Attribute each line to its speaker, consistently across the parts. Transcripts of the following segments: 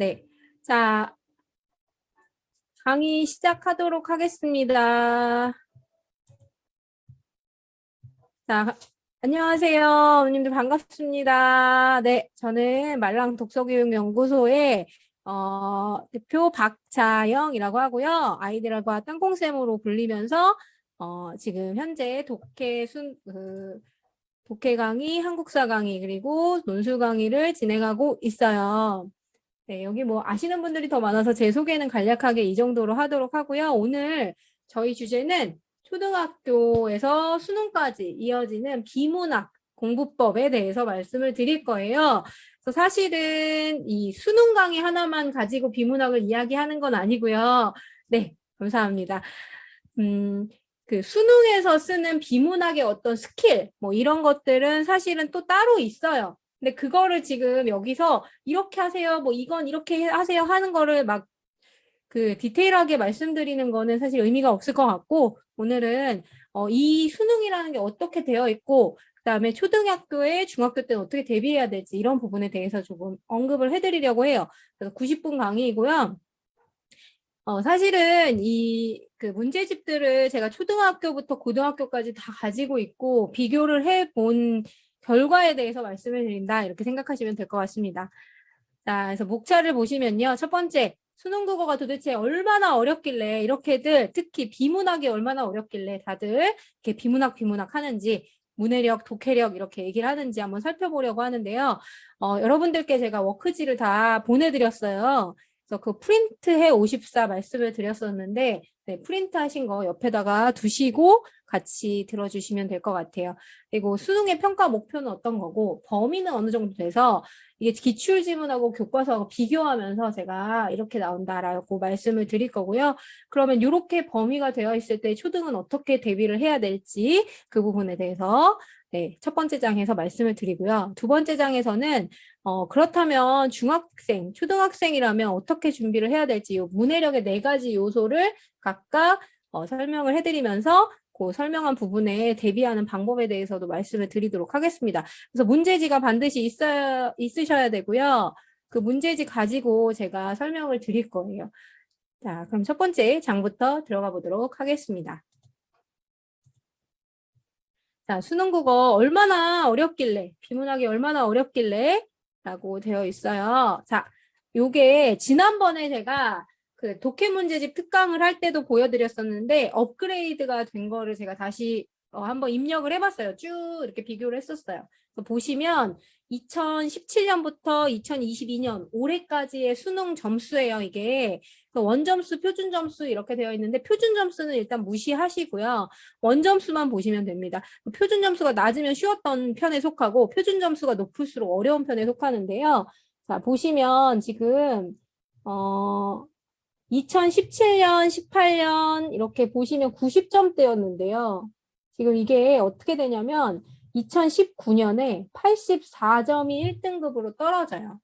Speaker 1: 네. 자, 강의 시작하도록 하겠습니다. 자, 안녕하세요. 어머님들 반갑습니다. 네, 저는 말랑 독서교육연구소의 대표 박자영이라고 하고요. 아이들과 땅콩쌤으로 불리면서 지금 현재 독해 강의, 한국사 강의, 그리고 논술 강의를 진행하고 있어요. 네, 여기 뭐 아시는 분들이 더 많아서 제 소개는 간략하게 이 정도로 하도록 하고요. 오늘 저희 주제는 초등학교에서 수능까지 이어지는 비문학 공부법에 대해서 말씀을 드릴 거예요. 그래서 사실은 이 수능 강의 하나만 가지고 비문학을 이야기하는 건 아니고요. 네, 감사합니다. 그 수능에서 쓰는 비문학의 어떤 스킬, 뭐 이런 것들은 사실은 또 따로 있어요. 근데 그거를 지금 여기서 이렇게 하세요, 뭐 이건 이렇게 하세요 하는 거를 막 그 디테일하게 말씀드리는 거는 사실 의미가 없을 것 같고, 오늘은 이 수능이라는 게 어떻게 되어 있고, 그다음에 초등학교에 중학교 때는 어떻게 대비해야 될지 이런 부분에 대해서 조금 언급을 해드리려고 해요. 그래서 90분 강의이고요. 사실은 그 문제집들을 제가 초등학교부터 고등학교까지 다 가지고 있고 비교를 해본 결과에 대해서 말씀을 드린다. 이렇게 생각하시면 될 것 같습니다. 자, 그래서 목차를 보시면요. 첫 번째, 수능 국어가 도대체 얼마나 어렵길래 이렇게들 특히 비문학이 얼마나 어렵길래 다들 이렇게 비문학 하는지 문해력, 독해력 이렇게 얘기를 하는지 한번 살펴보려고 하는데요. 여러분들께 제가 워크지를 다 보내드렸어요. 그래서 그 프린트해 54 말씀을 드렸었는데 네, 프린트 하신 거 옆에다가 두시고 같이 들어주시면 될 것 같아요. 그리고 수능의 평가 목표는 어떤 거고 범위는 어느 정도 돼서 이게 기출지문하고 교과서하고 비교하면서 제가 이렇게 나온다라고 말씀을 드릴 거고요. 그러면 이렇게 범위가 되어 있을 때 초등은 어떻게 대비를 해야 될지 그 부분에 대해서 네, 첫 번째 장에서 말씀을 드리고요. 두 번째 장에서는 그렇다면 중학생, 초등학생이라면 어떻게 준비를 해야 될지 이 문해력의 4가지 요소를 각각 설명을 해드리면서 그 설명한 부분에 대비하는 방법에 대해서도 말씀을 드리도록 하겠습니다. 그래서 문제지가 반드시 있으셔야 되고요. 그 문제지 가지고 제가 설명을 드릴 거예요. 자, 그럼 첫 번째 장부터 들어가 보도록 하겠습니다. 자, 수능 국어 얼마나 어렵길래, 비문학이 얼마나 어렵길래 라고 되어 있어요. 자, 요게 지난번에 제가 그 독해 문제집 특강을 할 때도 보여드렸었는데 업그레이드가 된 거를 제가 다시 한번 입력을 해봤어요. 쭉 이렇게 비교를 했었어요. 그래서 보시면 2017년부터 2022년 올해까지의 수능 점수예요, 이게. 원점수, 표준점수 이렇게 되어 있는데 표준점수는 일단 무시하시고요. 원점수만 보시면 됩니다. 표준점수가 낮으면 쉬웠던 편에 속하고 표준점수가 높을수록 어려운 편에 속하는데요. 자, 보시면 지금 2017년, 18년 이렇게 보시면 90점대였는데요. 지금 이게 어떻게 되냐면 2019년에 84점이 1등급으로 떨어져요.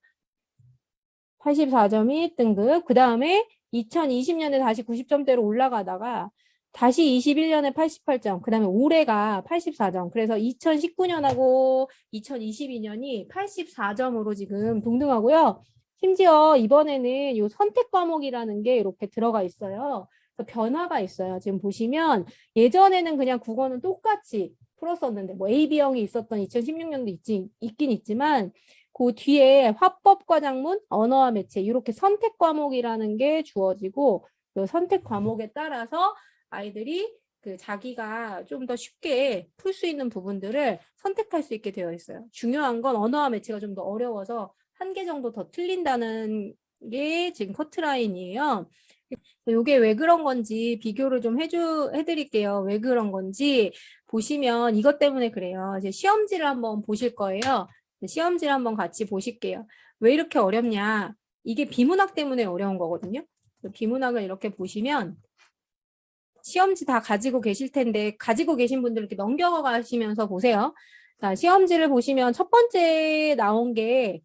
Speaker 1: 84점이 1등급. 그 다음에 2020년에 다시 90점대로 올라가다가 다시 21년에 88점, 그 다음에 올해가 84점. 그래서 2019년하고 2022년이 84점으로 지금 동등하고요. 심지어 이번에는 이 선택 과목이라는 게 이렇게 들어가 있어요. 그래서 변화가 있어요. 지금 보시면 예전에는 그냥 국어는 똑같이 풀었었는데 뭐 AB형이 있었던 2016년도 있긴 있지만 그 뒤에 화법과작문, 언어와 매체 이렇게 선택 과목이라는 게 주어지고 그 선택 과목에 따라서 아이들이 그 자기가 좀 더 쉽게 풀 수 있는 부분들을 선택할 수 있게 되어 있어요. 중요한 건 언어와 매체가 좀 더 어려워서 한 개 정도 더 틀린다는 게 지금 커트라인이에요. 이게 왜 그런 건지 비교를 좀 해드릴게요. 왜 그런 건지 보시면 이것 때문에 그래요. 이제 시험지를 한번 보실 거예요. 시험지를 한번 같이 보실게요. 왜 이렇게 어렵냐? 이게 비문학 때문에 어려운 거거든요. 비문학을 이렇게 보시면 시험지 다 가지고 계실 텐데 가지고 계신 분들 이렇게 넘겨가시면서 보세요. 자, 시험지를 보시면 첫 번째 나온 게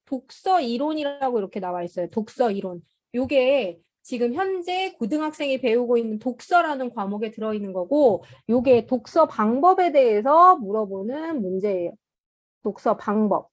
Speaker 1: 독서 이론이라고 이렇게 나와 있어요. 독서 이론. 요게 지금 현재 고등학생이 배우고 있는 독서라는 과목에 들어있는 거고 요게 독서 방법에 대해서 물어보는 문제예요. 독서 방법.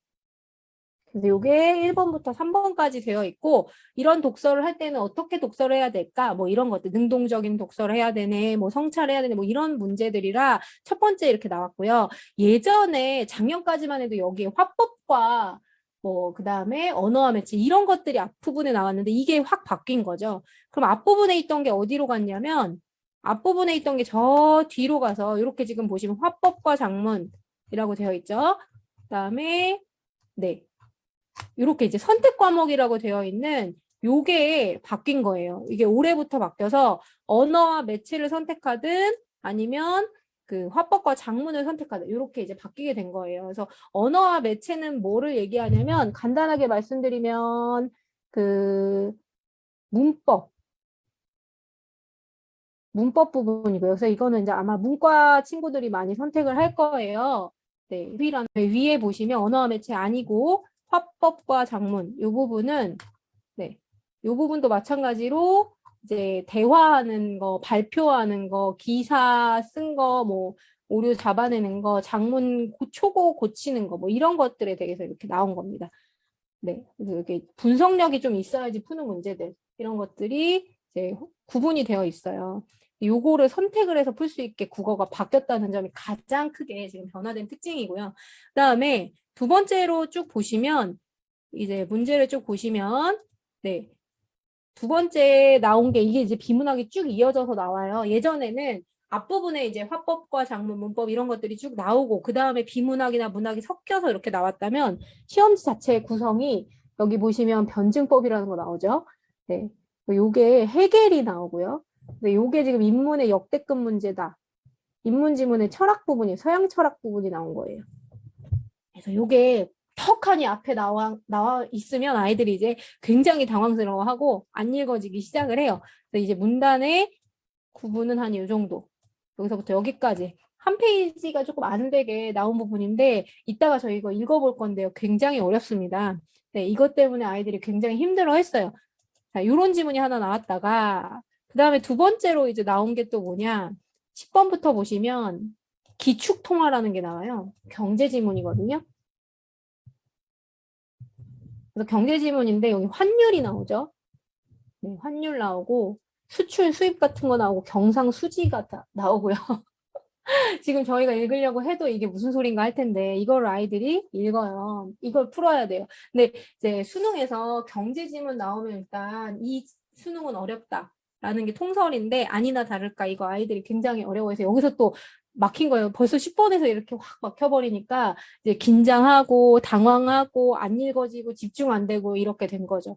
Speaker 1: 그래서 요게 1번부터 3번까지 되어 있고, 이런 독서를 할 때는 어떻게 독서를 해야 될까? 뭐 이런 것들, 능동적인 독서를 해야 되네, 뭐 성찰을 해야 되네, 뭐 이런 문제들이라 첫 번째 이렇게 나왔고요. 예전에 작년까지만 해도 여기에 화법과 뭐 그다음에 언어와 매체 이런 것들이 앞부분에 나왔는데 이게 확 바뀐 거죠. 그럼 앞부분에 있던 게 어디로 갔냐면 앞부분에 있던 게 저 뒤로 가서 이렇게 지금 보시면 화법과 작문이라고 되어 있죠. 그다음에 네. 이렇게 이제 선택 과목이라고 되어 있는 요게 바뀐 거예요. 이게 올해부터 바뀌어서 언어와 매체를 선택하든 아니면 그 화법과 작문을 선택하든 이렇게 이제 바뀌게 된 거예요. 그래서 언어와 매체는 뭐를 얘기하냐면 간단하게 말씀드리면 그 문법 부분이고요. 그래서 이거는 이제 아마 문과 친구들이 많이 선택을 할 거예요. 네, 위에 보시면 언어와 매체 아니고 화법과 작문 이 부분은 네, 이 부분도 마찬가지로 이제 대화하는 거, 발표하는 거, 기사 쓴 거, 뭐 오류 잡아내는 거, 장문 초고 고치는 거, 뭐 이런 것들에 대해서 이렇게 나온 겁니다. 네, 그래서 이렇게 분석력이 좀 있어야지 푸는 문제들 이런 것들이 이제 구분이 되어 있어요. 요거를 선택을 해서 풀 수 있게 국어가 바뀌었다는 점이 가장 크게 지금 변화된 특징이고요. 그다음에 두 번째로 쭉 보시면 이제 문제를 쭉 보시면 네. 두 번째 나온 게 이게 이제 비문학이 쭉 이어져서 나와요. 예전에는 앞부분에 이제 화법과 작문, 문법 이런 것들이 쭉 나오고 그 다음에 비문학이나 문학이 섞여서 이렇게 나왔다면 시험지 자체의 구성이 여기 보시면 변증법이라는 거 나오죠. 네, 요게 해겔이 나오고요. 근데 요게 지금 인문의 역대급 문제다. 인문지문의 철학 부분이 서양 철학 부분이 나온 거예요. 그래서 요게 턱하니 앞에 나와 있으면 아이들이 이제 굉장히 당황스러워하고 안 읽어지기 시작을 해요. 그래서 이제 문단의 구분은 한 이 정도. 여기서부터 여기까지. 한 페이지가 조금 안 되게 나온 부분인데 이따가 저희 이거 읽어볼 건데요. 굉장히 어렵습니다. 네, 이것 때문에 아이들이 굉장히 힘들어했어요. 자, 이런 지문이 하나 나왔다가 그 다음에 두 번째로 이제 나온 게 또 뭐냐. 10번부터 보시면 기축통화라는 게 나와요. 경제 지문이거든요. 그래서 경제 지문인데 여기 환율이 나오죠. 네, 환율 나오고 수출 수입 같은 거 나오고 경상수지가 나오고요. 지금 저희가 읽으려고 해도 이게 무슨 소린가 할 텐데 이걸 아이들이 읽어요. 이걸 풀어야 돼요. 근데 이제 수능에서 경제 지문 나오면 일단 이 수능은 어렵다라는 게 통설인데 아니나 다를까 이거 아이들이 굉장히 어려워해서 여기서 또 막힌 거예요. 벌써 10번에서 이렇게 확 막혀버리니까 이제 긴장하고 당황하고 안 읽어지고 집중 안 되고 이렇게 된 거죠.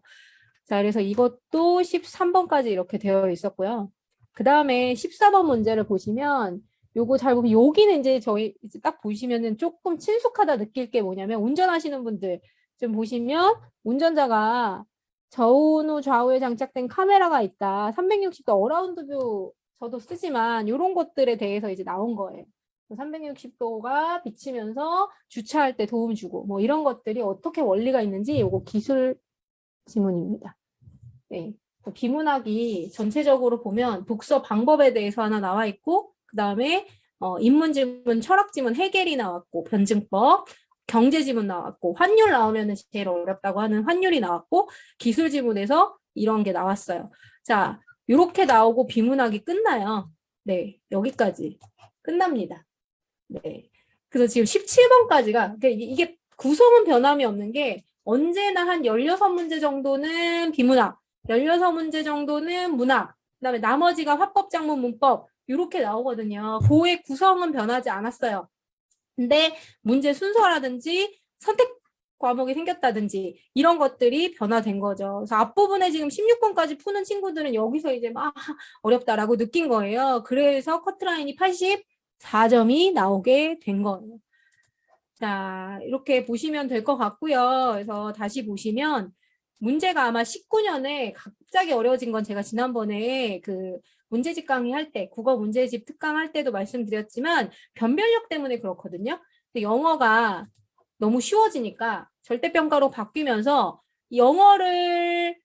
Speaker 1: 자, 그래서 이것도 13번까지 이렇게 되어 있었고요. 그 다음에 14번 문제를 보시면 요거 잘 보면 여기는 이제 저희 이제 딱 보시면은 조금 친숙하다 느낄 게 뭐냐면 운전하시는 분들 좀 보시면 운전자가 전후 좌우에 장착된 카메라가 있다. 360도 어라운드 뷰 저도 쓰지만 이런 것들에 대해서 이제 나온 거예요. 360도가 비치면서 주차할 때 도움 주고 뭐 이런 것들이 어떻게 원리가 있는지 요거 기술 지문입니다. 네. 비문학이 전체적으로 보면 독서 방법에 대해서 하나 나와 있고 그 다음에 인문지문, 철학지문, 해겔이 나왔고 변증법, 경제지문 나왔고 환율 나오면 제일 어렵다고 하는 환율이 나왔고 기술지문에서 이런 게 나왔어요. 자, 이렇게 나오고 비문학이 끝나요. 네, 여기까지 끝납니다. 네. 그래서 지금 17번까지가 이게 구성은 변함이 없는 게 언제나 한 16문제 정도는 비문학, 16문제 정도는 문학, 그다음에 나머지가 화법, 작문, 문법 이렇게 나오거든요. 고의 구성은 변하지 않았어요. 근데 문제 순서라든지 선택 과목이 생겼다든지 이런 것들이 변화된 거죠. 그래서 앞부분에 지금 16번까지 푸는 친구들은 여기서 이제 막 어렵다라고 느낀 거예요. 그래서 커트라인이 84점이 나오게 된 거예요. 자, 이렇게 보시면 될 것 같고요. 그래서 다시 보시면 문제가 아마 19년에 갑자기 어려워진 건 제가 지난번에 그 문제집 강의할 때, 국어 문제집 특강할 때도 말씀드렸지만 변별력 때문에 그렇거든요. 근데 영어가 너무 쉬워지니까 절대평가로 바뀌면서 영어를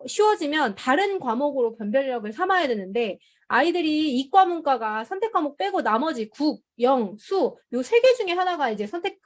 Speaker 1: 쉬워지면 다른 과목으로 변별력을 삼아야 되는데 아이들이 이과 문과가 선택 과목 빼고 나머지 국, 영, 수 요 세 개 중에 하나가 이제 선택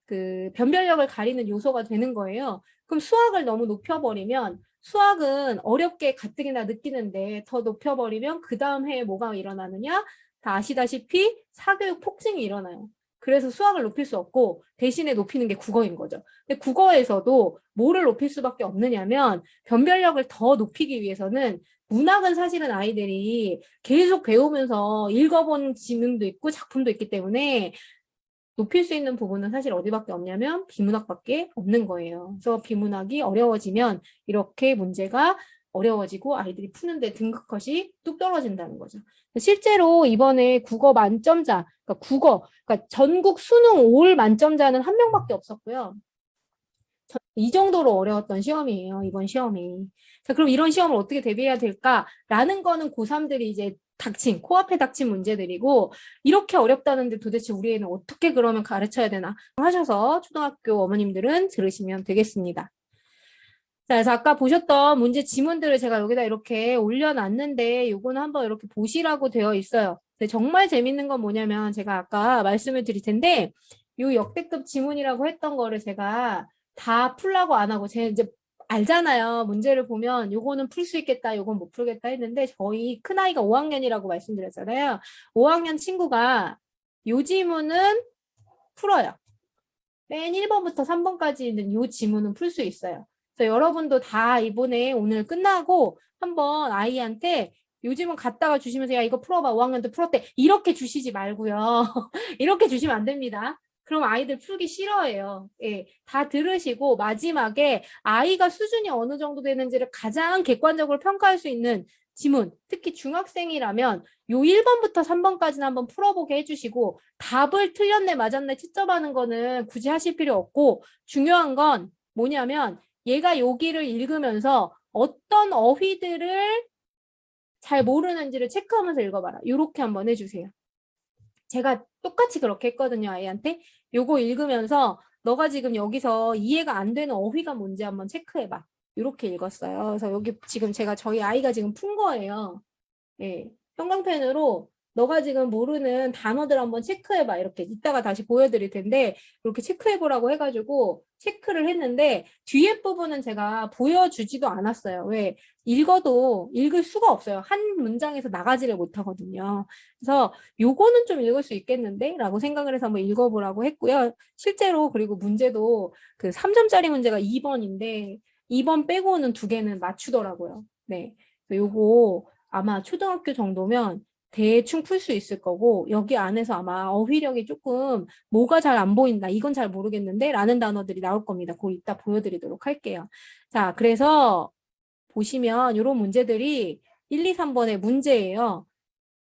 Speaker 1: 그 변별력을 가리는 요소가 되는 거예요. 그럼 수학을 너무 높여버리면 수학은 어렵게 가뜩이나 느끼는데 더 높여버리면 그 다음 해에 뭐가 일어나느냐? 다 아시다시피 사교육 폭증이 일어나요. 그래서 수학을 높일 수 없고 대신에 높이는 게 국어인 거죠. 근데 국어에서도 뭐를 높일 수밖에 없느냐면 변별력을 더 높이기 위해서는 문학은 사실은 아이들이 계속 배우면서 읽어본 지능도 있고 작품도 있기 때문에 높일 수 있는 부분은 사실 어디밖에 없냐면 비문학밖에 없는 거예요. 그래서 비문학이 어려워지면 이렇게 문제가 어려워지고 아이들이 푸는데 등급컷이 뚝 떨어진다는 거죠. 실제로 이번에 국어 만점자, 그러니까 전국 수능 올 만점자는 한 명밖에 없었고요. 이 정도로 어려웠던 시험이에요, 이번 시험이. 자, 그럼 이런 시험을 어떻게 대비해야 될까라는 거는 고3들이 이제 코앞에 닥친 문제들이고, 이렇게 어렵다는데 도대체 우리 애는 어떻게 그러면 가르쳐야 되나 하셔서 초등학교 어머님들은 들으시면 되겠습니다. 자, 그래서 아까 보셨던 문제 지문들을 제가 여기다 이렇게 올려놨는데, 요거는 한번 이렇게 보시라고 되어 있어요. 근데 정말 재밌는 건 뭐냐면, 제가 아까 말씀을 드릴 텐데, 요 역대급 지문이라고 했던 거를 제가 다 풀라고 안 하고, 제가 이제 알잖아요. 문제를 보면 요거는 풀 수 있겠다, 요건 못 풀겠다 했는데, 저희 큰아이가 5학년이라고 말씀드렸잖아요. 5학년 친구가 요 지문은 풀어요. 맨 1번부터 3번까지 있는 요 지문은 풀 수 있어요. 그래서 여러분도 다 이번에 오늘 끝나고 한번 아이한테 요즘은 갖다가 주시면서 야 이거 풀어봐 5학년도 풀었대 이렇게 주시지 말고요. 이렇게 주시면 안 됩니다. 그럼 아이들 풀기 싫어해요. 예, 다 들으시고 마지막에 아이가 수준이 어느 정도 되는지를 가장 객관적으로 평가할 수 있는 지문, 특히 중학생이라면 요 1번부터 3번까지는 한번 풀어보게 해주시고 답을 틀렸네 맞았네 채점하는 거는 굳이 하실 필요 없고 중요한 건 뭐냐면 얘가 여기를 읽으면서 어떤 어휘들을 잘 모르는지를 체크하면서 읽어봐라. 이렇게 한번 해주세요. 제가 똑같이 그렇게 했거든요. 아이한테. 요거 읽으면서 너가 지금 여기서 이해가 안 되는 어휘가 뭔지 한번 체크해봐. 이렇게 읽었어요. 그래서 여기 지금 제가 저희 아이가 지금 푼 거예요. 예. 형광펜으로 너가 지금 모르는 단어들 한번 체크해봐. 이렇게 이따가 다시 보여드릴 텐데 이렇게 체크해보라고 해가지고 체크를 했는데 뒤에 부분은 제가 보여주지도 않았어요. 왜? 읽어도 읽을 수가 없어요. 한 문장에서 나가지를 못하거든요. 그래서 요거는 좀 읽을 수 있겠는데? 라고 생각을 해서 한번 읽어보라고 했고요. 실제로 그리고 문제도 그 3점짜리 문제가 2번인데 2번 빼고는 2개는 맞추더라고요. 네. 요거 아마 초등학교 정도면 대충 풀 수 있을 거고 여기 안에서 아마 어휘력이 조금 뭐가 잘 안 보인다 이건 잘 모르겠는데 라는 단어들이 나올 겁니다. 그거 이따 보여드리도록 할게요. 자, 그래서 보시면 이런 문제들이 1, 2, 3번의 문제예요.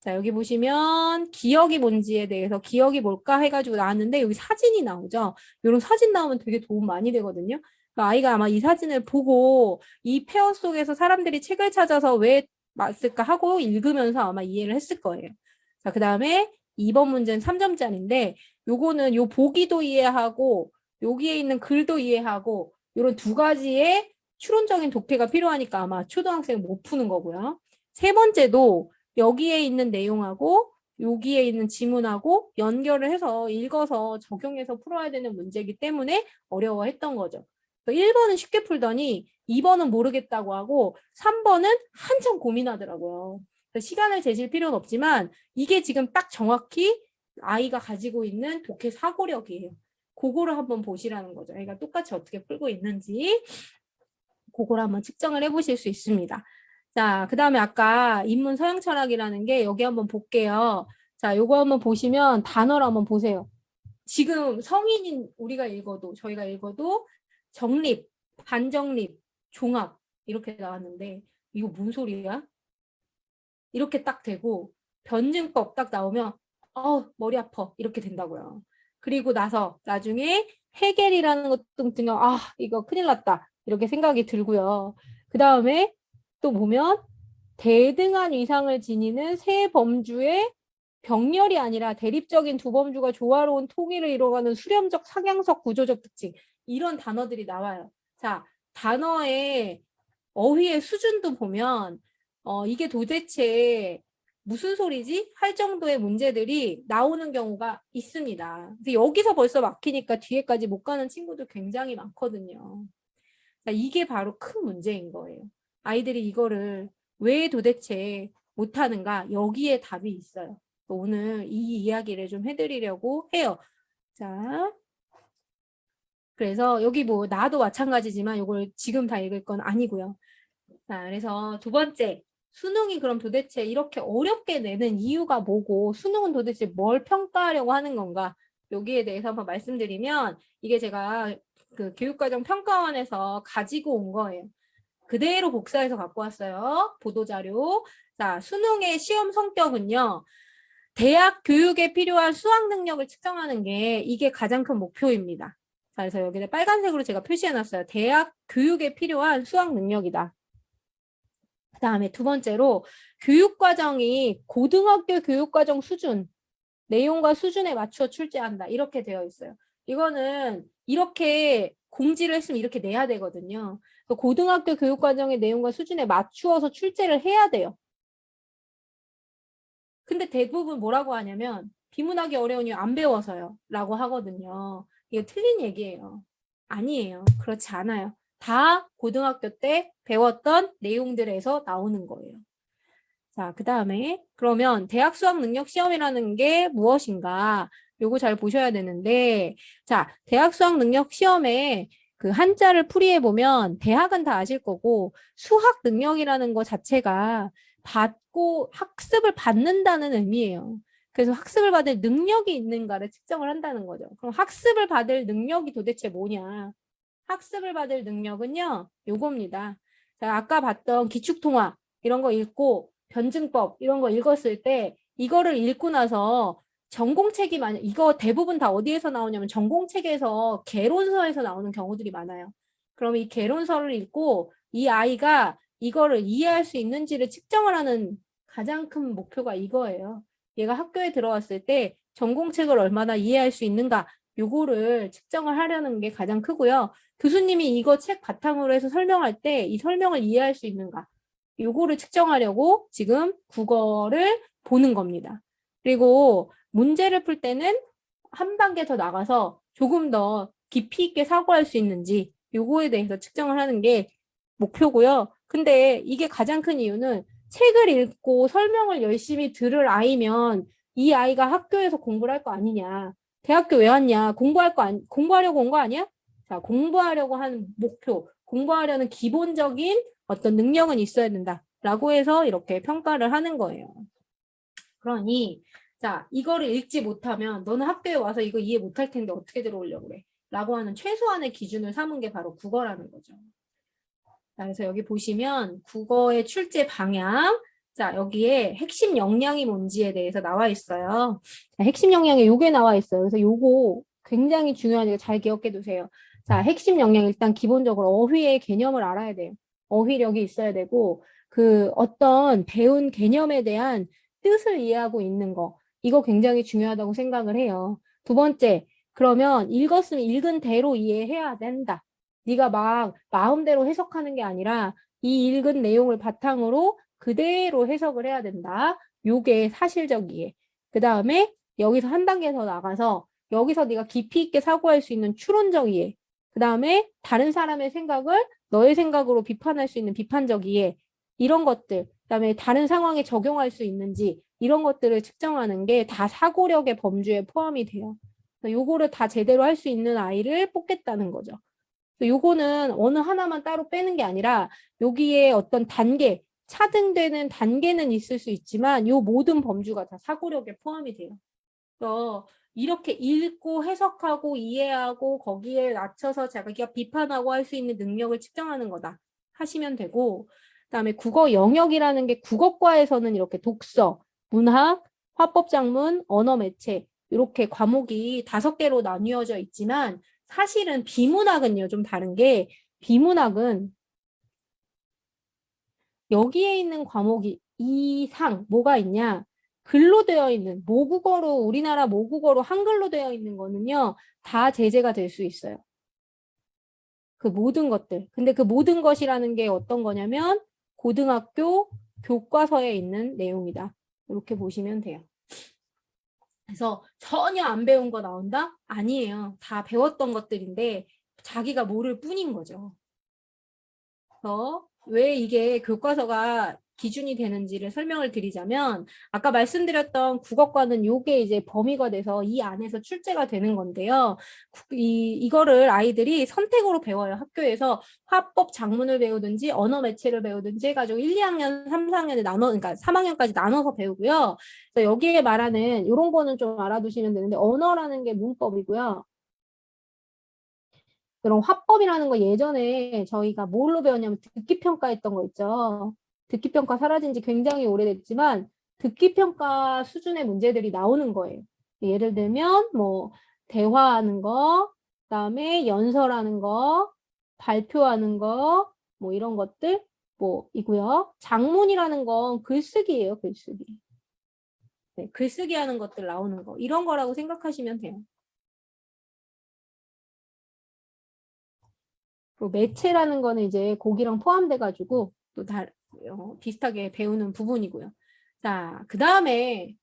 Speaker 1: 자, 여기 보시면 기억이 뭔지에 대해서 기억이 뭘까 해가지고 나왔는데 여기 사진이 나오죠. 이런 사진 나오면 되게 도움 많이 되거든요. 그러니까 아이가 아마 이 사진을 보고 이 폐허 속에서 사람들이 책을 찾아서 왜 맞을까 하고 읽으면서 아마 이해를 했을 거예요. 자, 그 다음에 2번 문제는 3점짜리인데 요거는 요 보기도 이해하고 여기에 있는 글도 이해하고 이런 두 가지의 추론적인 독해가 필요하니까 아마 초등학생은 못 푸는 거고요. 세 번째도 여기에 있는 내용하고 여기에 있는 지문하고 연결을 해서 읽어서 적용해서 풀어야 되는 문제이기 때문에 어려워했던 거죠. 1번은 쉽게 풀더니 2번은 모르겠다고 하고 3번은 한참 고민하더라고요. 시간을 재실 필요는 없지만 이게 지금 딱 정확히 아이가 가지고 있는 독해 사고력이에요. 그거를 한번 보시라는 거죠. 아이가 똑같이 어떻게 풀고 있는지 그거를 한번 측정을 해보실 수 있습니다. 자, 그 다음에 아까 인문 서양 철학이라는 게 여기 한번 볼게요. 자, 요거 한번 보시면 단어를 한번 보세요. 지금 성인인 우리가 읽어도 저희가 읽어도 정립, 반정립, 종합 이렇게 나왔는데 이거 뭔 소리야? 이렇게 딱 되고 변증법 딱 나오면 머리 아파 이렇게 된다고요. 그리고 나서 나중에 해겔이라는 것도 등장 이거 큰일 났다 이렇게 생각이 들고요. 그 다음에 또 보면 대등한 위상을 지니는 세 범주의 병렬이 아니라 대립적인 두 범주가 조화로운 통일을 이루어가는 수렴적 상향적 구조적 특징 이런 단어들이 나와요. 자, 단어의 어휘의 수준도 보면 이게 도대체 무슨 소리지? 할 정도의 문제들이 나오는 경우가 있습니다. 근데 여기서 벌써 막히니까 뒤에까지 못 가는 친구들 굉장히 많거든요. 이게 바로 큰 문제인 거예요. 아이들이 이거를 왜 도대체 못하는가? 여기에 답이 있어요. 오늘 이 이야기를 좀 해드리려고 해요. 자, 그래서 여기 뭐 나도 마찬가지지만 이걸 지금 다 읽을 건 아니고요. 자, 그래서 두 번째, 수능이 그럼 도대체 이렇게 어렵게 내는 이유가 뭐고 수능은 도대체 뭘 평가하려고 하는 건가? 여기에 대해서 한번 말씀드리면 이게 제가 그 교육과정 평가원에서 가지고 온 거예요. 그대로 복사해서 갖고 왔어요. 보도자료. 자, 수능의 시험 성격은요. 대학 교육에 필요한 수학 능력을 측정하는 게 이게 가장 큰 목표입니다. 자, 그래서 여기다 빨간색으로 제가 표시해놨어요. 대학 교육에 필요한 수학 능력이다. 그 다음에 두 번째로 교육과정이 고등학교 교육과정 수준, 내용과 수준에 맞춰 출제한다. 이렇게 되어 있어요. 이거는 이렇게 공지를 했으면 이렇게 내야 되거든요. 고등학교 교육과정의 내용과 수준에 맞추어서 출제를 해야 돼요. 근데 대부분 뭐라고 하냐면 비문하기 어려우니 안 배워서요 라고 하거든요. 이게 틀린 얘기예요. 아니에요. 그렇지 않아요. 다 고등학교 때 배웠던 내용들에서 나오는 거예요. 자, 그 다음에 그러면 대학 수학 능력 시험이라는 게 무엇인가? 요거 잘 보셔야 되는데, 자, 대학 수학 능력 시험에 그 한자를 풀이해 보면 대학은 다 아실 거고 수학 능력이라는 거 자체가 받고 학습을 받는다는 의미예요. 그래서 학습을 받을 능력이 있는가를 측정을 한다는 거죠. 그럼 학습을 받을 능력이 도대체 뭐냐? 학습을 받을 능력은요, 요겁니다. 자, 아까 봤던 기축통화 이런 거 읽고 변증법 이런 거 읽었을 때 이거를 읽고 나서 전공책이 이거 대부분 다 어디에서 나오냐면 전공책에서 개론서에서 나오는 경우들이 많아요. 그럼 이 개론서를 읽고 이 아이가 이거를 이해할 수 있는지를 측정을 하는 가장 큰 목표가 이거예요. 얘가 학교에 들어왔을 때 전공책을 얼마나 이해할 수 있는가 요거를 측정을 하려는 게 가장 크고요. 교수님이 이거 책 바탕으로 해서 설명할 때 이 설명을 이해할 수 있는가 요거를 측정하려고 지금 국어를 보는 겁니다. 그리고 문제를 풀 때는 한 단계 더 나가서 조금 더 깊이 있게 사고할 수 있는지 요거에 대해서 측정을 하는 게 목표고요. 근데 이게 가장 큰 이유는 책을 읽고 설명을 열심히 들을 아이면 이 아이가 학교에서 공부를 할 거 아니냐. 대학교 왜 왔냐? 공부하려고 온 거 아니야? 자, 공부하려고 하는 목표, 공부하려는 기본적인 어떤 능력은 있어야 된다라고 해서 이렇게 평가를 하는 거예요. 그러니 자, 이거를 읽지 못하면 너는 학교에 와서 이거 이해 못할 텐데 어떻게 들어오려고 그래? 라고 하는 최소한의 기준을 삼은 게 바로 국어라는 거죠. 자, 그래서 여기 보시면 국어의 출제 방향, 자, 여기에 핵심 역량이 뭔지에 대해서 나와 있어요. 자, 핵심 역량에 요게 나와 있어요. 그래서 요거 굉장히 중요하니까 잘 기억해 두세요. 자, 핵심 역량 일단 기본적으로 어휘의 개념을 알아야 돼요. 어휘력이 있어야 되고 그 어떤 배운 개념에 대한 뜻을 이해하고 있는 거. 이거 굉장히 중요하다고 생각을 해요. 두 번째, 그러면 읽었으면 읽은 대로 이해해야 된다. 네가 막 마음대로 해석하는 게 아니라 이 읽은 내용을 바탕으로 그대로 해석을 해야 된다. 요게 사실적 이해. 그 다음에 여기서 한 단계 더 나가서 여기서 네가 깊이 있게 사고할 수 있는 추론적 이해. 그 다음에 다른 사람의 생각을 너의 생각으로 비판할 수 있는 비판적 이해. 이런 것들. 그 다음에 다른 상황에 적용할 수 있는지 이런 것들을 측정하는 게 다 사고력의 범주에 포함이 돼요. 요거를 다 제대로 할 수 있는 아이를 뽑겠다는 거죠. 요거는 어느 하나만 따로 빼는 게 아니라 여기에 어떤 단계, 차등되는 단계는 있을 수 있지만 요 모든 범주가 다 사고력에 포함이 돼요. 그래서 이렇게 읽고 해석하고 이해하고 거기에 맞춰서 자기가 비판하고 할 수 있는 능력을 측정하는 거다 하시면 되고, 그다음에 국어 영역이라는 게 국어과에서는 이렇게 독서, 문학, 화법작문, 언어 매체 이렇게 과목이 5개로 나뉘어져 있지만 사실은 비문학은요 좀 다른 게 비문학은 여기에 있는 과목이 이상 뭐가 있냐 글로 되어 있는 모국어로 우리나라 모국어로 한글로 되어 있는 거는요 다 제재가 될 수 있어요. 그 모든 것들. 근데 그 모든 것이라는 게 어떤 거냐면 고등학교 교과서에 있는 내용이다. 이렇게 보시면 돼요. 그래서 전혀 안 배운 거 나온다? 아니에요. 다 배웠던 것들인데 자기가 모를 뿐인 거죠. 그래서 왜 이게 교과서가 기준이 되는지를 설명을 드리자면 아까 말씀드렸던 국어과는 요게 이제 범위가 돼서 이 안에서 출제가 되는 건데요. 이거를 아이들이 선택으로 배워요. 학교에서 화법 작문을 배우든지 언어 매체를 배우든지 해가지고 1, 2학년, 3, 4학년에 그러니까 3학년까지 나눠서 배우고요. 그래서 여기에 말하는 이런 거는 좀 알아두시면 되는데 언어라는 게 문법이고요. 그런 화법이라는 거 예전에 저희가 뭘로 배웠냐면 듣기평가 했던 거 있죠. 듣기평가 사라진 지 굉장히 오래됐지만 듣기평가 수준의 문제들이 나오는 거예요. 예를 들면 뭐 대화하는 거, 그다음에 연설하는 거, 발표하는 거, 뭐 이런 것들 뭐 이고요. 작문이라는 건 글쓰기예요, 글쓰기. 네, 글쓰기 하는 것들 나오는 거. 이런 거라고 생각하시면 돼요. 그 매체라는 거는 이제 거기랑 포함돼가지고 또 비슷하게 배우는 부분이고요. 자, 그 다음에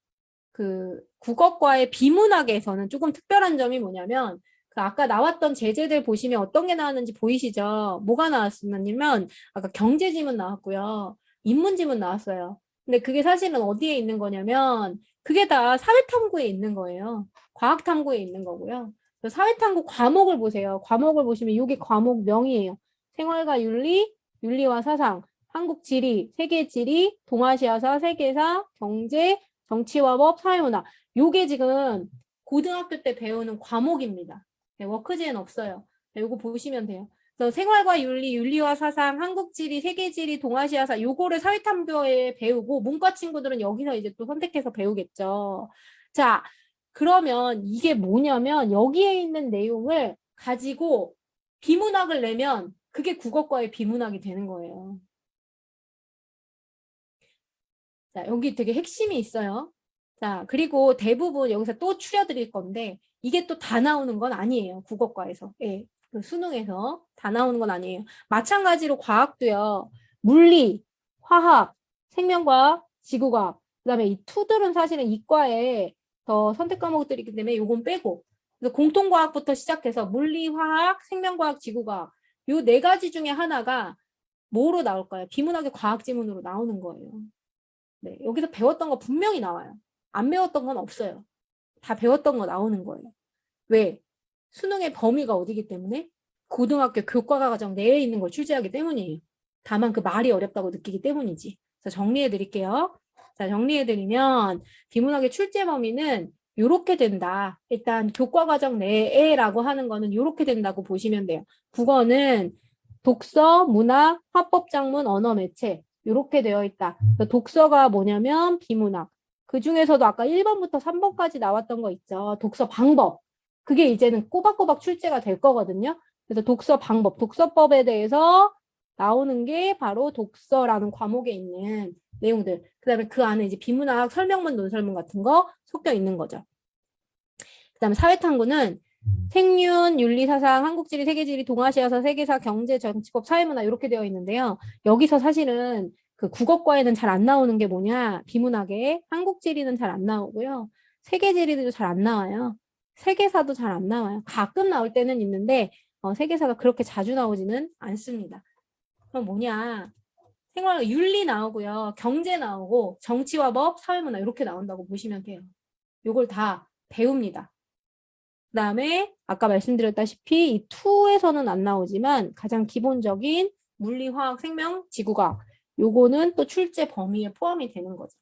Speaker 1: 그 국어과의 비문학에서는 조금 특별한 점이 뭐냐면 그 아까 나왔던 제재들 보시면 어떤 게 나왔는지 보이시죠? 뭐가 나왔냐면 아까 경제지문 나왔고요. 인문지문 나왔어요. 근데 그게 사실은 어디에 있는 거냐면 그게 다 사회탐구에 있는 거예요. 과학탐구에 있는 거고요. 사회탐구 과목을 보세요. 과목을 보시면 이게 과목명이에요. 생활과 윤리, 윤리와 사상, 한국지리, 세계지리, 동아시아사, 세계사, 경제, 정치와 법, 사회문화. 요게 지금 고등학교 때 배우는 과목입니다. 네, 워크지에는 없어요. 네, 요거 보시면 돼요. 그래서 생활과 윤리, 윤리와 사상, 한국지리, 세계지리, 동아시아사 요거를 사회탐구에 배우고 문과 친구들은 여기서 이제 또 선택해서 배우겠죠. 자, 그러면 이게 뭐냐면 여기에 있는 내용을 가지고 비문학을 내면 그게 국어과의 비문학이 되는 거예요. 자, 여기 되게 핵심이 있어요. 자, 그리고 대부분 여기서 또 추려드릴 건데 이게 또 다 나오는 건 아니에요. 국어과에서. 예, 그 수능에서 다 나오는 건 아니에요. 마찬가지로 과학도요. 물리, 화학, 생명과학, 지구과학. 그다음에 이 투들은 사실은 이과에 더 선택 과목들이기 때문에 요건 빼고 그래서 공통과학부터 시작해서 물리, 화학, 생명과학, 지구과학 요 네 가지 중에 하나가 뭐로 나올까요? 비문학의 과학 지문으로 나오는 거예요. 네, 여기서 배웠던 거 분명히 나와요. 안 배웠던 건 없어요. 다 배웠던 거 나오는 거예요. 왜? 수능의 범위가 어디기 때문에? 고등학교 교과 과정 내에 있는 걸 출제하기 때문이에요. 다만 그 말이 어렵다고 느끼기 때문이지. 그래서 정리해 드릴게요. 자, 정리해 드리면 비문학의 출제 범위는 요렇게 된다. 일단 교과 과정 내에라고 하는 거는 요렇게 된다고 보시면 돼요. 국어는 독서, 문학, 화법 작문, 언어 매체 요렇게 되어 있다. 독서가 뭐냐면 비문학. 그 중에서도 아까 1번부터 3번까지 나왔던 거 있죠. 독서 방법. 그게 이제는 꼬박꼬박 출제가 될 거거든요. 그래서 독서 방법, 독서법에 대해서 나오는 게 바로 독서라는 과목에 있는 내용들. 그 다음에 그 안에 이제 비문학 설명문, 논설문 같은 거 섞여 있는 거죠. 그 다음에 사회탐구는 생륜, 윤리사상, 한국지리, 세계지리, 동아시아사, 세계사, 경제, 정치법, 사회문화 이렇게 되어 있는데요. 여기서 사실은 그 국어과에는 잘 안 나오는 게 뭐냐? 비문학에 한국지리는 잘 안 나오고요. 세계지리도 잘 안 나와요. 세계사도 잘 안 나와요. 가끔 나올 때는 있는데 세계사가 그렇게 자주 나오지는 않습니다. 그럼 뭐냐? 생활 윤리 나오고요. 경제 나오고 정치와 법, 사회문화 이렇게 나온다고 보시면 돼요. 요걸 다 배웁니다. 그 다음에 아까 말씀드렸다시피 이 2에서는 안 나오지만 가장 기본적인 물리, 화학, 생명, 지구과학 요거는 또 출제 범위에 포함이 되는 거죠.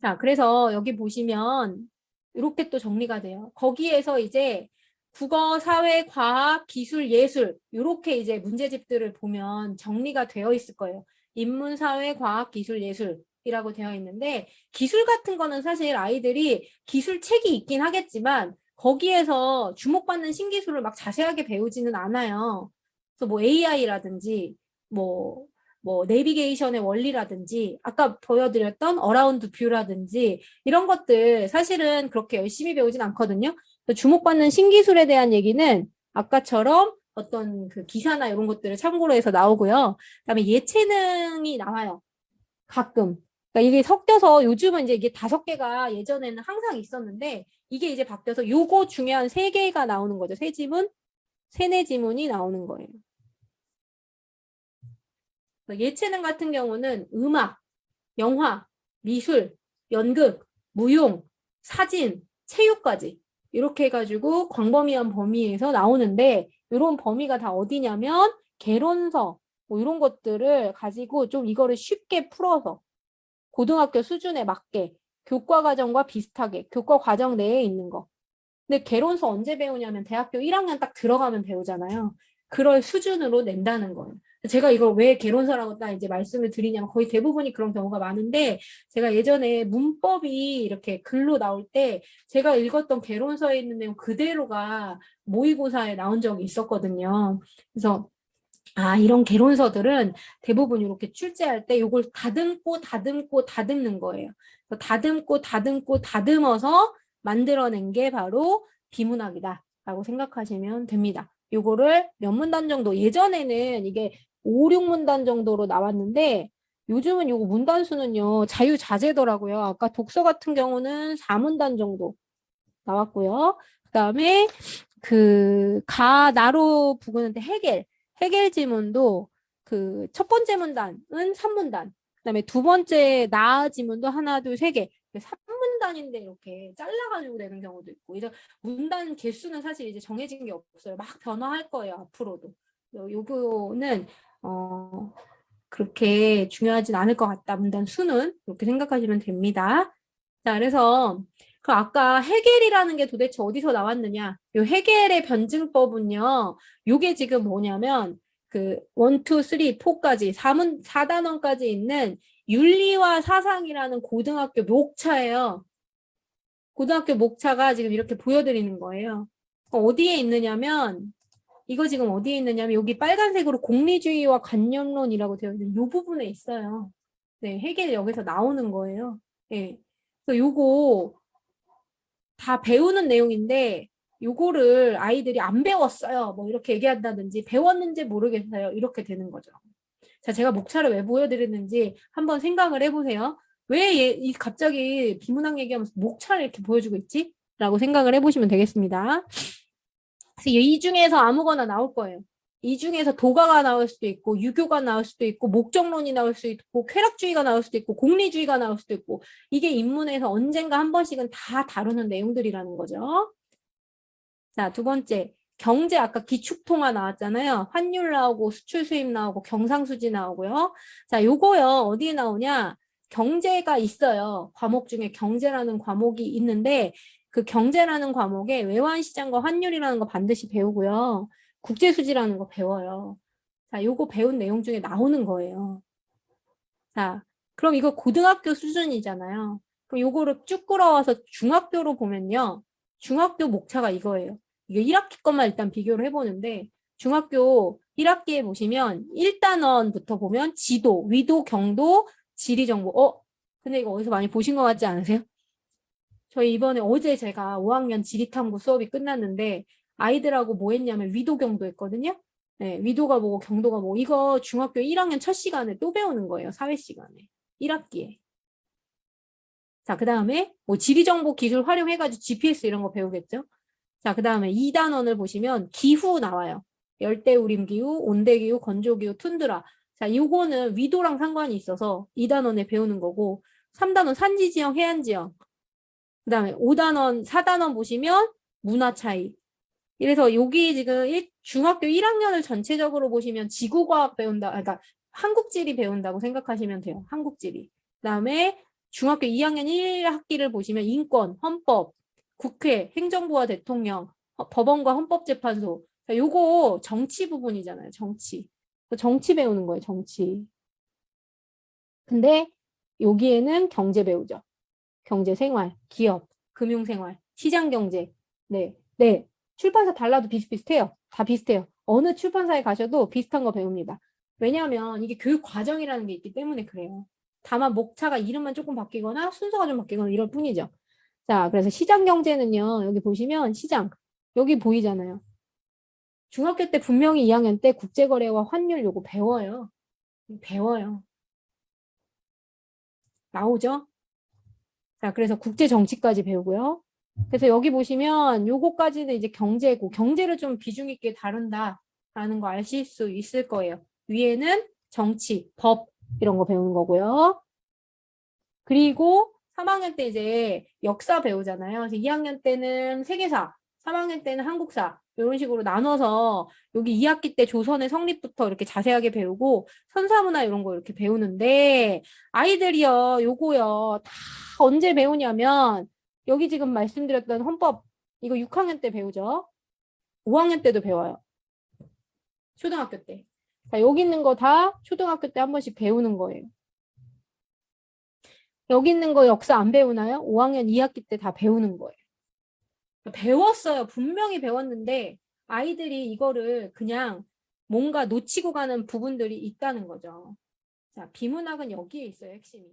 Speaker 1: 자, 그래서 여기 보시면 이렇게 또 정리가 돼요. 거기에서 이제 국어, 사회, 과학, 기술, 예술 이렇게 이제 문제집들을 보면 정리가 되어 있을 거예요. 인문, 사회, 과학, 기술, 예술이라고 되어 있는데 기술 같은 거는 사실 아이들이 기술책이 있긴 하겠지만 거기에서 주목받는 신기술을 막 자세하게 배우지는 않아요. 그래서 뭐 AI라든지 뭐 내비게이션의 원리라든지 아까 보여드렸던 어라운드 뷰라든지 이런 것들 사실은 그렇게 열심히 배우진 않거든요. 주목받는 신기술에 대한 얘기는 아까처럼 어떤 그 기사나 이런 것들을 참고로 해서 나오고요. 그다음에 예체능이 나와요. 가끔. 그러니까 이게 섞여서 요즘은 이제 이게 5개가 예전에는 항상 있었는데 이게 이제 바뀌어서 요거 중요한 3개가 나오는 거죠. 세 지문, 세네 지문이 나오는 거예요. 예체능 같은 경우는 음악, 영화, 미술, 연극, 무용, 사진, 체육까지 이렇게 해가지고 광범위한 범위에서 나오는데 이런 범위가 다 어디냐면 개론서 뭐 이런 것들을 가지고 좀 이거를 쉽게 풀어서 고등학교 수준에 맞게 교과 과정과 비슷하게 교과 과정 내에 있는 거. 근데 개론서 언제 배우냐면 대학교 1학년 딱 들어가면 배우잖아요. 그럴 수준으로 낸다는 거예요. 제가 이걸 왜 개론서라고 딱 이제 말씀을 드리냐면 거의 대부분이 그런 경우가 많은데 제가 예전에 문법이 이렇게 글로 나올 때 제가 읽었던 개론서에 있는 내용 그대로가 모의고사에 나온 적이 있었거든요. 그래서 이런 개론서들은 대부분 이렇게 출제할 때 이걸 다듬고 다듬고 다듬는 거예요. 다듬고 다듬고 다듬어서 만들어낸 게 바로 비문학이다라고 생각하시면 됩니다. 요거를 몇 문단 정도, 예전에는 이게 5, 6문단 정도로 나왔는데 요즘은 요거 문단 수는요, 자유자재더라고요. 아까 독서 같은 경우는 4문단 정도 나왔고요. 그다음에 나로 부르는데 해겔 지문도 그 첫 번째 문단은 3문단, 그다음에 두 번째 나 지문도 하나, 둘, 세 개. 3문단인데 이렇게 잘라가지고 내는 경우도 있고. 그래서 문단 개수는 사실 이제 정해진 게 없어요. 막 변화할 거예요, 앞으로도. 요거는 그렇게 중요하진 않을 것 같다. 문단 수는 이렇게 생각하시면 됩니다. 자, 그래서 그 아까 해겔이라는 게 도대체 어디서 나왔느냐? 요 해겔의 변증법은요. 요게 지금 뭐냐면 그 1, 2, 3, 4까지 4단원까지 있는 윤리와 사상이라는 고등학교 목차예요. 고등학교 목차가 지금 이렇게 보여드리는 거예요. 어디에 있느냐면 이거 지금 어디에 있느냐면 여기 빨간색으로 공리주의와 관념론이라고 되어 있는 이 부분에 있어요. 네, 해겔 여기서 나오는 거예요. 네. 그래서 요거 다 배우는 내용인데 요거를 아이들이 안 배웠어요. 뭐 이렇게 얘기한다든지 배웠는지 모르겠어요. 이렇게 되는 거죠. 자, 제가 목차를 왜 보여드렸는지 한번 생각을 해보세요. 왜 갑자기 비문학 얘기하면서 목차를 이렇게 보여주고 있지? 라고 생각을 해보시면 되겠습니다. 그래서 이 중에서 아무거나 나올 거예요. 이 중에서 도가가 나올 수도 있고 유교가 나올 수도 있고 목적론이 나올 수도 있고 쾌락주의가 나올 수도 있고 공리주의가 나올 수도 있고 이게 인문에서 언젠가 한 번씩은 다 다루는 내용들이라는 거죠. 자, 두 번째. 경제 아까 기축통화 나왔잖아요. 환율 나오고 수출 수입 나오고 경상수지 나오고요. 자, 요거요. 어디에 나오냐? 경제가 있어요. 과목 중에 경제라는 과목이 있는데 그 경제라는 과목에 외환시장과 환율이라는 거 반드시 배우고요. 국제수지라는 거 배워요. 자, 요거 배운 내용 중에 나오는 거예요. 자, 그럼 이거 고등학교 수준이잖아요. 그럼 요거를 쭉 끌어와서 중학교로 보면요. 중학교 목차가 이거예요. 이게 1학기 것만 일단 비교를 해보는데 중학교 1학기에 보시면 1단원부터 보면 지도, 위도, 경도, 지리정보. 근데 이거 어디서 많이 보신 것 같지 않으세요? 저희 이번에 어제 제가 5학년 지리탐구 수업이 끝났는데 아이들하고 뭐 했냐면 위도, 경도 했거든요. 네, 위도가 뭐고 경도가 뭐 이거 중학교 1학년 첫 시간에 또 배우는 거예요. 사회 시간에. 1학기에. 자, 그 다음에 뭐 지리정보 기술 활용해가지고 GPS 이런 거 배우겠죠. 자, 그 다음에 2단원을 보시면 기후 나와요. 열대우림기후, 온대기후, 건조기후, 툰드라. 자, 요거는 위도랑 상관이 있어서 2단원에 배우는 거고 3단원 산지지형, 해안지형. 그 다음에 5단원, 4단원 보시면 문화 차이. 그래서 여기 지금 중학교 1학년을 전체적으로 보시면 지구과학 배운다, 그러니까 한국지리 배운다고 생각하시면 돼요. 한국지리. 그다음에 중학교 2학년 1학기를 보시면 인권, 헌법, 국회, 행정부와 대통령, 법원과 헌법재판소. 자, 요거 정치 부분이잖아요. 정치. 정치 배우는 거예요. 정치. 근데 여기에는 경제 배우죠. 경제 생활, 기업, 금융 생활, 시장 경제. 네. 네. 출판사 달라도 비슷비슷해요. 다 비슷해요. 어느 출판사에 가셔도 비슷한 거 배웁니다. 왜냐하면 이게 교육 과정이라는 게 있기 때문에 그래요. 다만 목차가 이름만 조금 바뀌거나 순서가 좀 바뀌거나 이럴 뿐이죠. 자, 그래서 시장 경제는요. 여기 보시면 시장. 여기 보이잖아요. 중학교 때 분명히 2학년 때 국제거래와 환율 요거 배워요. 배워요. 나오죠? 자, 그래서 국제 정치까지 배우고요. 그래서 여기 보시면 요거까지는 이제 경제고, 경제를 좀 비중 있게 다룬다라는 거 아실 수 있을 거예요. 위에는 정치, 법 이런 거 배우는 거고요. 그리고 3학년 때 이제 역사 배우잖아요. 그래서 2학년 때는 세계사, 3학년 때는 한국사 이런 식으로 나눠서 여기 2학기 때 조선의 성립부터 이렇게 자세하게 배우고 선사문화 이런 거 이렇게 배우는데 아이들이요, 요거요 다 언제 배우냐면 여기 지금 말씀드렸던 헌법 이거 6학년 때 배우죠. 5학년 때도 배워요. 초등학교 때. 자, 여기 있는 거 다 초등학교 때 한 번씩 배우는 거예요. 여기 있는 거 역사 안 배우나요? 5학년 2학기 때 다 배우는 거예요. 배웠어요. 분명히 배웠는데 아이들이 이거를 그냥 뭔가 놓치고 가는 부분들이 있다는 거죠. 자, 비문학은 여기에 있어요, 핵심이.